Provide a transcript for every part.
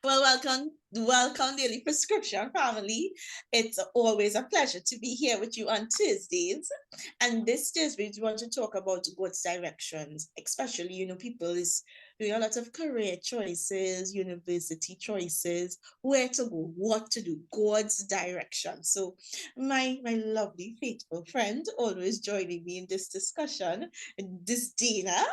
Well, welcome, Daily Prescription family. It's always a pleasure to be here with you on Tuesdays. And this Tuesday, we want to talk about God's directions, especially, people is doing a lot of career choices, university choices, where to go, what to do, God's direction. So my lovely, faithful friend always joining me in this discussion, this Daina.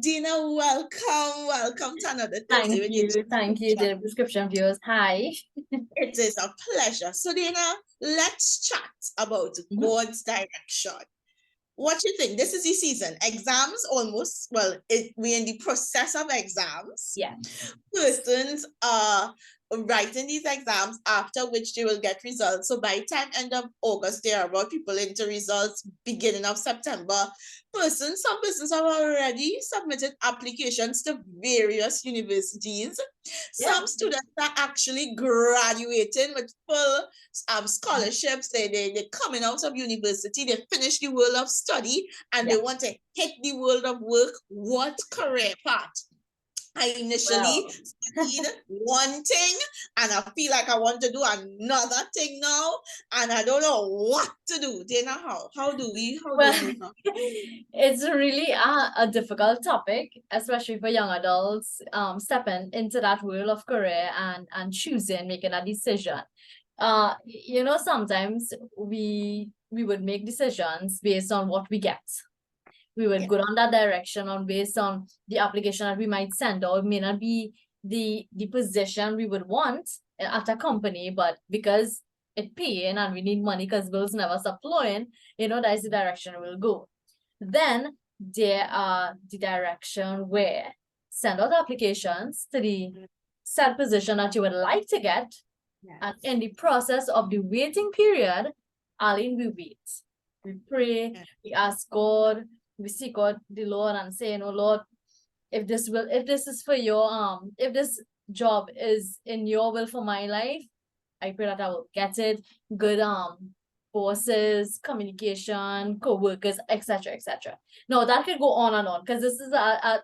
Daina, welcome to another Thursday with you. Thank you, the prescription viewers. Hi. It is a pleasure. So, Dana, let's chat about God's direction. What you think? This is the season. Exams almost, we're in the process of exams. Yeah. Persons are writing these exams, after which they will get results. So by the time end of August, there are about people into results beginning of September. Some persons have already submitted applications to various universities. Some students are actually graduating with full scholarships. They're coming out of university, they finish the world of study, and they want to hit the world of work. What career path? I initially studied one thing, and I feel like I want to do another thing now, and I don't know what to do. Daina, how do we? It's really a difficult topic, especially for young adults stepping into that world of career and choosing, making a decision. Sometimes we would make decisions based on what we get. We would go down that direction on based on the application that we might send, or it may not be the position we would want at a company, but because it paying and we need money because bills never stop flowing, that is the direction we'll go. Then there are the direction where send out applications to the said position that you would like to get. And in the process of the waiting period, Arlene, we wait. We pray, we ask God, we seek God the Lord and saying, oh Lord, if this is for your if this job is in your will for my life, I pray that I will get it. Good bosses, communication, co-workers, etc. No, that could go on and on, because this is I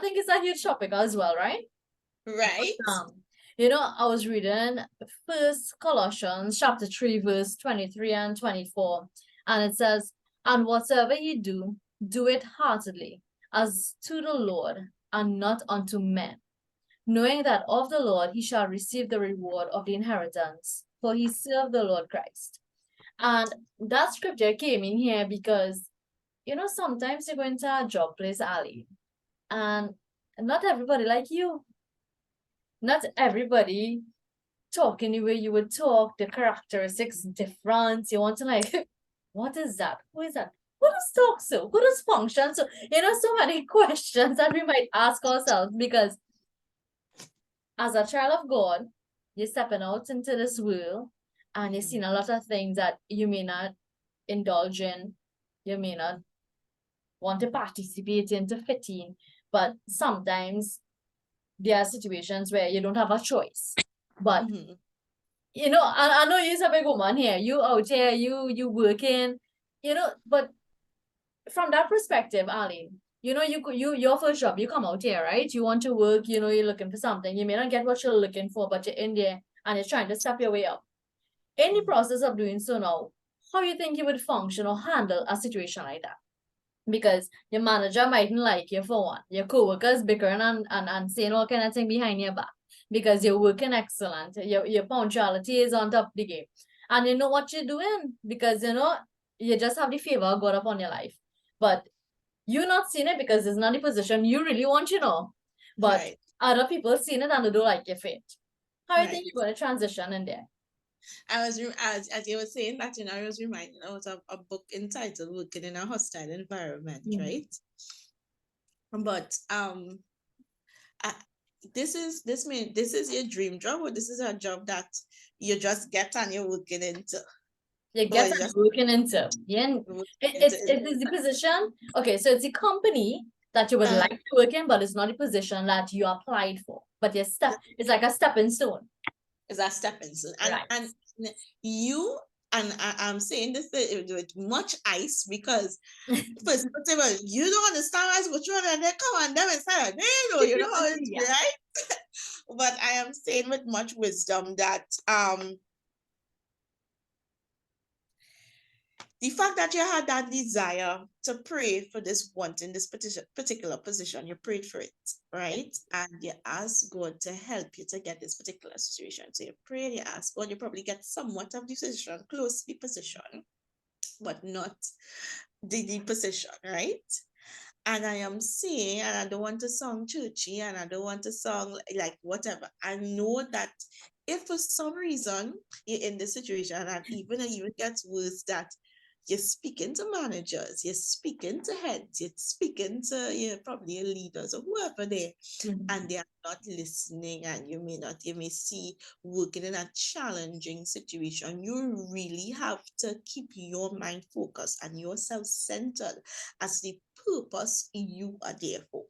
think it's a huge topic as well, right? Right. I was reading first Colossians chapter 3, verse 23 and 24, and it says, and whatsoever you do, do it heartily, as to the Lord, and not unto men, knowing that of the Lord he shall receive the reward of the inheritance, for he served the Lord Christ. And that scripture came in here because, sometimes you go into a job place, Ali, and not everybody like you. Not everybody talking the way you would talk, the characteristics different. You want to like, what is that? Who is that? Who does talk so? Who does function so? So many questions that we might ask ourselves, because as a child of God, you're stepping out into this world and you're seeing a lot of things that you may not indulge in, you may not want to participate in, to fit in, but sometimes there are situations where you don't have a choice. But I know you're a big woman here, you out here, you working, but from that perspective, Arlene, your first job, you come out here, right? You want to work, you're looking for something. You may not get what you're looking for, but you're in there and you're trying to step your way up. In the process of doing so now, how you think you would function or handle a situation like that? Because your manager mightn't like you, for one. Your co-workers bickering and saying all kind of thing behind your back because you're working excellent. Your punctuality is on top of the game. And you know what you're doing because, you just have the favor of God upon your life. But you're not seeing it because it's not the position you really want, But other people seeing it and they don't like your fit. How do you think you're going to transition in there? As you were saying that, I was reminded of a book entitled Working in a Hostile Environment, right? But this is your dream job, or this is a job that you just get and you're working into? You get and working into. Yeah. It's the position. Okay, so it's a company that you would like to work in, but it's not a position that you applied for. But it's like a stepping stone. It's a stepping stone. And you, and I'm saying this with much ice, because first of all, you don't understand what you're doing, and they come and them inside, you know how it's right. But I am saying with much wisdom that the fact that you had that desire to pray for this wanting this particular position, you prayed for it, right? And you asked God to help you to get this particular situation. So you pray, you ask God, you probably get somewhat of the position, close to the position, but not the position, right? And I am saying, and I don't want to sound churchy and I don't want to sound like whatever. I know that if for some reason you're in this situation, and even it even gets worse, that you're speaking to managers, you're speaking to heads, you're speaking to probably your leaders or whoever there, and they are not listening, and you may see working in a challenging situation, you really have to keep your mind focused and yourself centered as the purpose you are there for.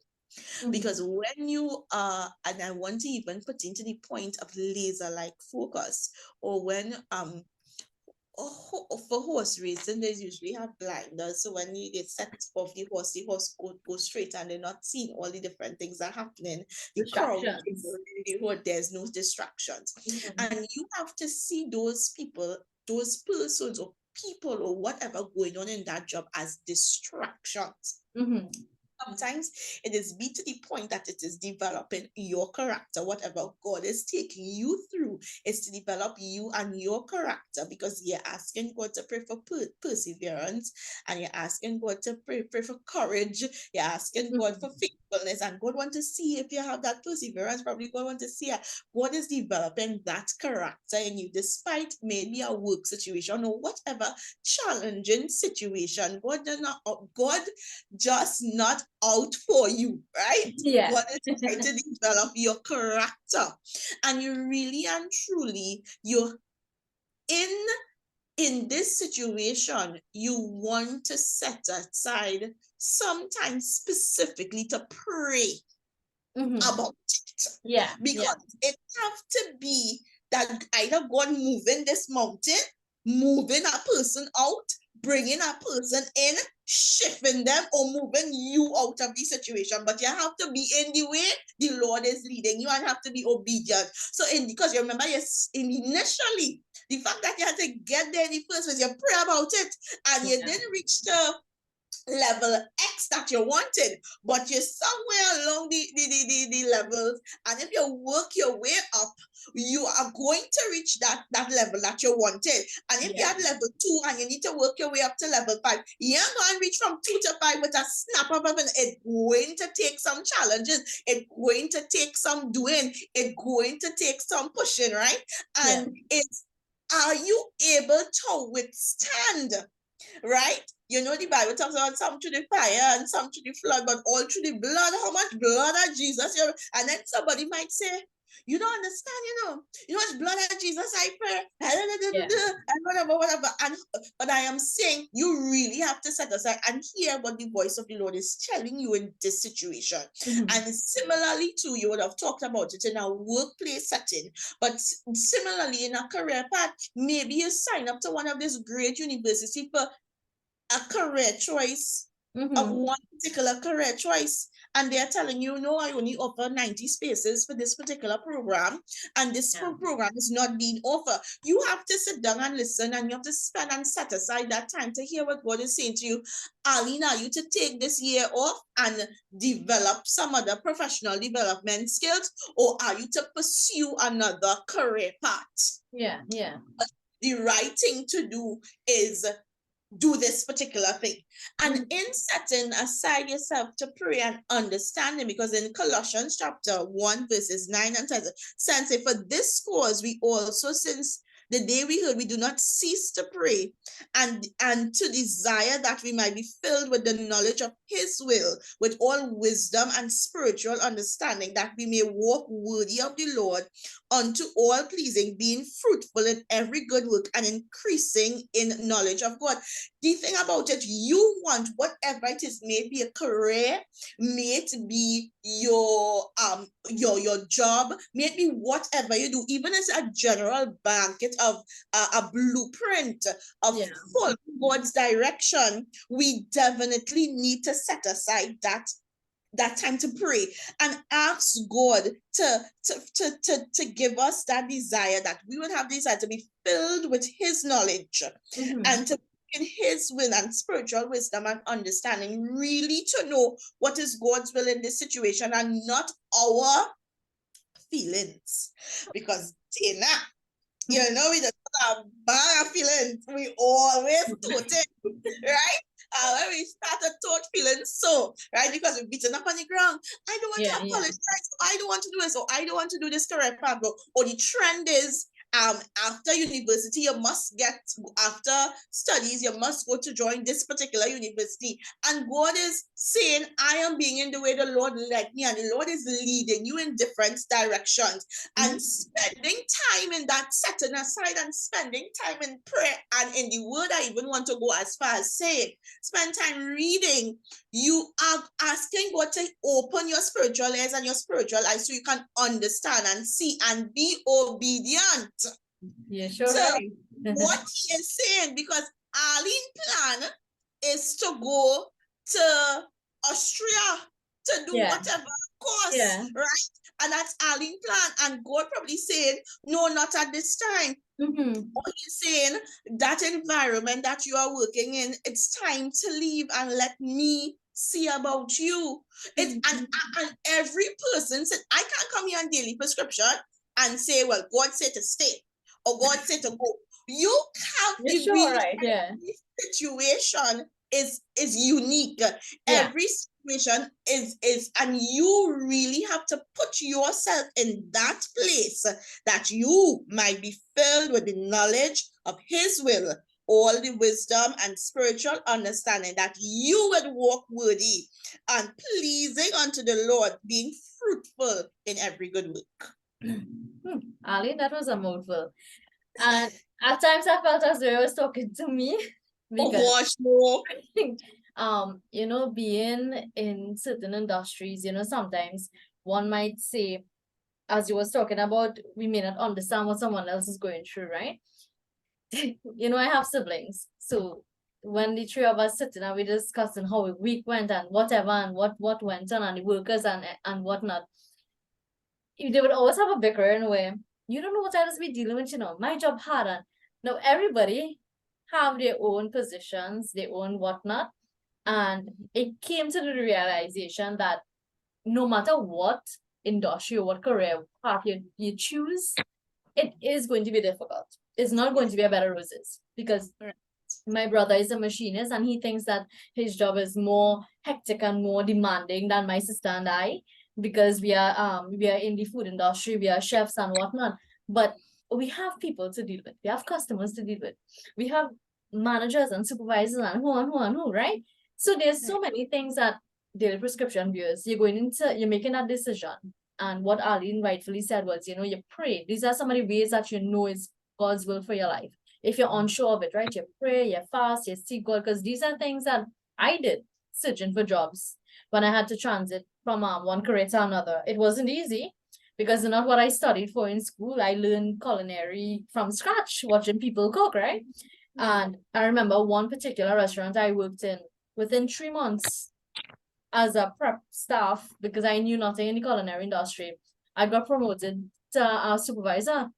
Because when you are, and I want to even put into the point of laser like focus, or when for horse racing, they usually have blinders. So when you get set off the horse go straight and they're not seeing all the different things that are happening. The crowd, there's no distractions. And you have to see those people, those persons or people or whatever going on in that job as distractions. Sometimes it is be to the point that it is developing your character. Whatever God is taking you through is to develop you and your character, because you're asking God to pray for perseverance, and you're asking God to pray for courage. You're asking God for faithfulness, and God wants to see if you have that perseverance. Probably God wants to see God is developing that character in you, despite maybe a work situation or whatever challenging situation. God just not out for you, right? Yeah. God is trying to develop your character. And you really and truly, you're in this situation, you want to set aside sometimes specifically to pray about it. Yeah. Because it have to be that either God moving this mountain, moving a person out, bringing a person in, shifting them, or moving you out of the situation. But you have to be in the way the Lord is leading you and have to be obedient. So because you remember, initially, the fact that you had to get there in the first place, you pray about it, and you didn't reach the level X that you wanted, but you're somewhere along the levels, and if you work your way up, you are going to reach that level that you wanted. And if you're at level 2 and you need to work your way up to level 5, you're going to reach from 2 to 5 with a snap of it. It's going to take some challenges, it's going to take some doing, it's going to take some pushing, right? And it's, are you able to withstand? Right? You know, the Bible talks about some through the fire and some through the flood, but all through the blood. How much blood of Jesus? And then somebody might say, you don't understand, you know much blood of Jesus I pray, and whatever. And but I am saying you really have to set aside and hear what the voice of the Lord is telling you in this situation. And similarly too, you would have talked about it in a workplace setting, but similarly in a career path, maybe you sign up to one of these great universities for a career choice of one particular career choice, and they're telling you, no, I only offer 90 spaces for this particular program, and this program is not being offered. You have to sit down and listen, and you have to spend and set aside that time to hear what God is saying to you. Arlene, are you to take this year off and develop some other professional development skills, or are you to pursue another career path? But the right thing to do is do this particular thing. And in setting aside yourself to pray and understanding, because in Colossians chapter 1, verses 9 and 10, says, for this cause we also, since the day we heard, we do not cease to pray and to desire that we might be filled with the knowledge of his will, with all wisdom and spiritual understanding, that we may walk worthy of the Lord, unto all pleasing, being fruitful in every good work and increasing in knowledge of God. The thing about it, you want whatever it is, maybe a career, may it be your job, maybe whatever you do, even as a general blanket of a blueprint of following God's direction, we definitely need to set aside that that time to pray and ask God to give us that desire, that we would have desire to be filled with his knowledge and to in his will and spiritual wisdom and understanding, really to know what is God's will in this situation and not our feelings. Because Daina, we just have bad feelings. We always thought it, right? When we started thought feeling so, right? Because we've beaten up on the ground. I don't want to apologize. I don't want to do this. Or I don't want to do this correct path. Or the trend is after university, you must get, after studies, you must go to join this particular university. And God is saying, I am being in the way the Lord led me, and the Lord is leading you in different directions. And spending time in that, setting aside and spending time in prayer and in the word. I even want to go as far as saying, spend time reading. You are asking God to open your spiritual ears and your spiritual eyes so you can understand and see and be obedient. Yeah, sure. So Right. what he is saying, because Arlene's plan is to go to Austria to do whatever course, right? And that's Arlene's plan. And God probably saying, no, not at this time. Or he's saying that environment that you are working in, it's time to leave and let me see about you. And every person said, I can't come here on daily prescription and say, well, God said to stay or God said to go. You have the sure, right? Yeah. situation is unique. Every situation is, and you really have to put yourself in that place that you might be filled with the knowledge of his will, all the wisdom and spiritual understanding, that you would walk worthy and pleasing unto the Lord, being fruitful in every good work. Ali, that was a mouthful. And at times I felt as though he was talking to me. Because, being in certain industries, sometimes one might say, as you was talking about, we may not understand what someone else is going through, right? I have siblings. So when the three of us sitting and we discussing how a week went and whatever and what went on and the workers and whatnot, they would always have a bickering where you don't know what I was be dealing with, my job hard. And now everybody have their own positions, their own whatnot. And it came to the realization that no matter what industry or what career path you choose, it is going to be difficult. It's not going to be a bed of roses, because my brother is a machinist and he thinks that his job is more hectic and more demanding than my sister and I, because we are in the food industry, we are chefs and whatnot. But we have people to deal with, we have customers to deal with, we have managers and supervisors and who, right? So there's so many things that daily prescription viewers, you're making that decision. And what Arlene rightfully said was, you pray. These are some of the ways that is God's will for your life. If you're unsure of it, right? You pray, you fast, you seek God, because these are things that I did searching for jobs when I had to transit from one career to another. It wasn't easy, because not what I studied for in school. I learned culinary from scratch, watching people cook, right? And I remember one particular restaurant I worked in, within 3 months as a prep staff, because I knew nothing in the culinary industry, I got promoted to a supervisor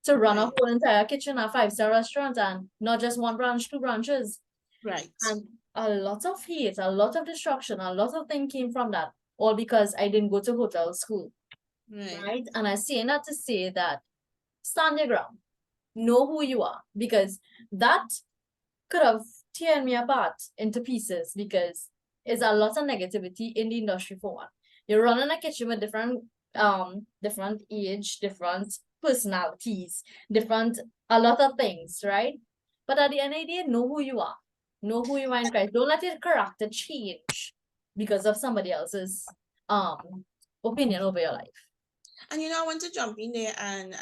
to run a whole entire kitchen, a 5-star restaurant, and not just one branch, 2 branches. Right. And a lot of hate, a lot of destruction, a lot of things came from that, all because I didn't go to hotel school. Right? And I say that to say that stand your ground, know who you are, because that could have torn me apart into pieces, because there's a lot of negativity in the industry. For one, you're running a kitchen with different age, different personalities, a lot of things, right? But at the end of the day, know who you are in Christ. Don't let your character change because of somebody else's opinion over your life. And I want to jump in there and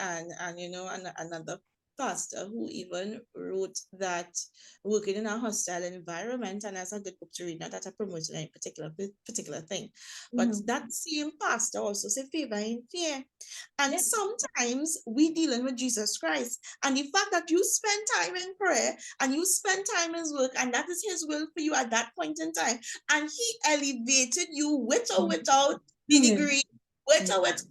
another pastor who even wrote that working in a hostile environment, and as a good book to read, not that I promote any particular thing, but that same pastor also said favor in fear. And sometimes we dealing with Jesus Christ, and the fact that you spend time in prayer and you spend time in his work, and that is his will for you at that point in time, and he elevated you with or without the degree, with or without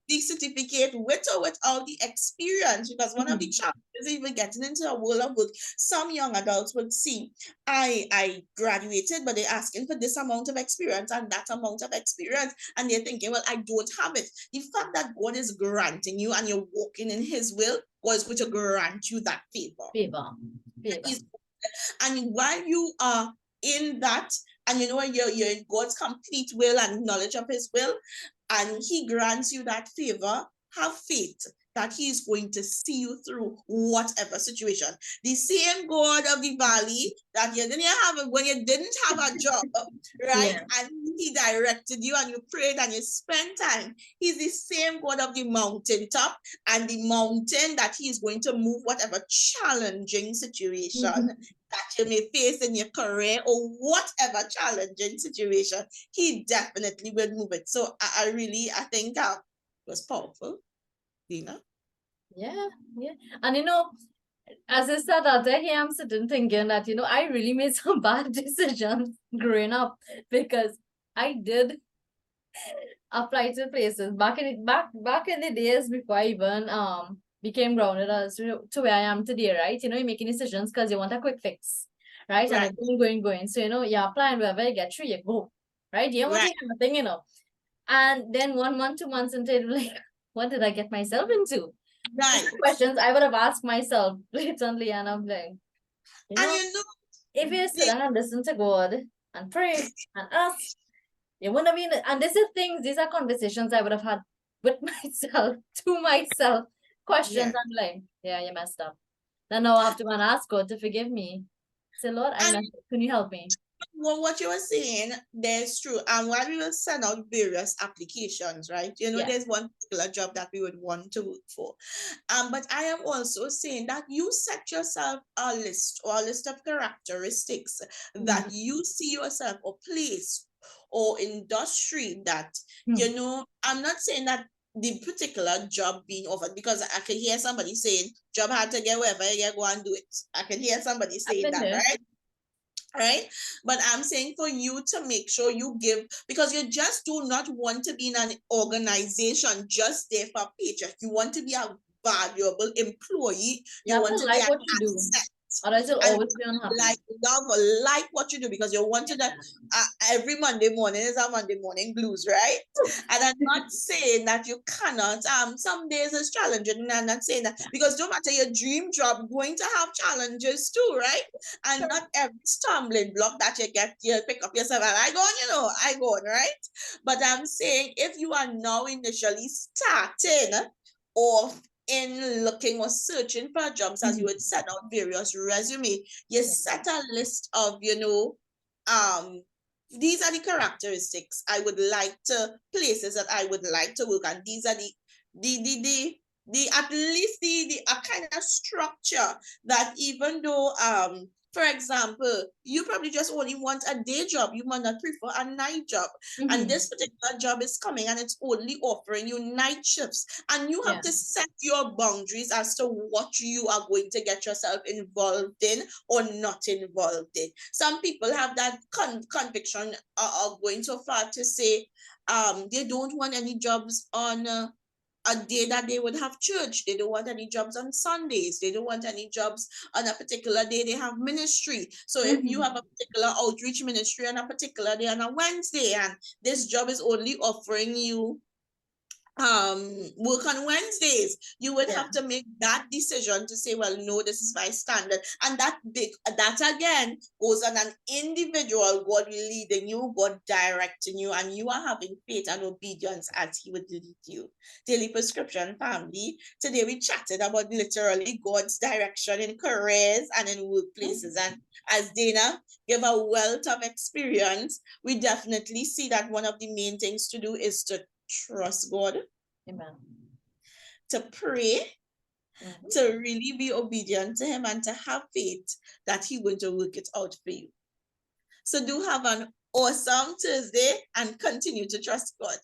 the certificate, with or without the experience, because one of the challenges even getting into a world of work, some young adults would see, I graduated, but they're asking for this amount of experience and that amount of experience, and they're thinking, well, I don't have it. The fact that God is granting you and you're walking in his will, God is going to grant you that favor. And while you are in that, and you know you're in God's complete will and knowledge of his will, and he grants you that favor, have faith that he is going to see you through whatever situation. The same God of the valley that you didn't have when you didn't have a job, right? And he directed you and you prayed and you spent time. He's the same God of the mountaintop and the mountain that he is going to move whatever challenging situation that you may face in your career or whatever challenging situation, he definitely will move it. So I think it was powerful, Daina. Yeah. And as I said out there, here I'm sitting thinking that, I really made some bad decisions growing up, because I did apply to places back in the days before I even became grounded as to where I am today, right? You're making decisions because you want a quick fix, right? And it's going. So, you apply, and wherever you get through, you go, right? You don't want to hear nothing, And then 1 month, 2 months into it, like, what did I get myself into? Right. Questions I would have asked myself blatantly, and I'm like, if you sit down and listen to God and pray and ask, you wouldn't have been. And these are conversations I would have had with myself, to myself, questions. I'm like, yeah, you messed up. Then now I have to go and ask God to forgive me. Say, Lord, I messed up. Can you help me? Well, what you were saying, that's true. And while we will send out various applications, right? There's one particular job that we would want to work for. But I am also saying that you set yourself a list of characteristics that you see yourself, or place or industry that, I'm not saying that the particular job being offered, because I can hear somebody saying job hard to get, wherever you get, go and do it. I can hear somebody saying that, right? Right? But I'm saying for you to make sure you give, because you just do not want to be in an organization just there for paycheck. You want to be a valuable employee. You want to like what you do. Otherwise, you'll always be unhappy. Like what you do, because you want to that every Monday morning is a Monday morning blues, right? And I'm not saying that you cannot. Some days it's challenging, and I'm not saying that, because no matter your dream job, going to have challenges too, right? And not every stumbling block that you get, you pick up yourself and I go on, right? But I'm saying, if you are now initially starting off in looking or searching for jobs, as you would set out various resume, you set a list of, these are the characteristics I would like to, places that I would like to work, and these are the at least the a kind of structure that, even though for example, you probably just only want a day job, you might not prefer a night job, and this particular job is coming and it's only offering you night shifts, and you have to set your boundaries as to what you are going to get yourself involved in or not involved in. Some people have that conviction, of going so far to say they don't want any jobs on a day that they would have church. They don't want any jobs on Sundays. They don't want any jobs on a particular day they have ministry. So if you have a particular outreach ministry on a particular day on a Wednesday, and this job is only offering you work on Wednesdays, you would have to make that decision to say, well, no, this is my standard. And that again goes on an individual, God leading you, God directing you, and you are having faith and obedience as he would lead you. Daily Prescription family, today we chatted about literally God's direction in careers and in workplaces. And as Daina gave a wealth of experience, we definitely see that one of the main things to do is to trust God. Amen. To pray to really be obedient to him and to have faith that he's going to work it out for you. So do have an awesome Tuesday and continue to trust God.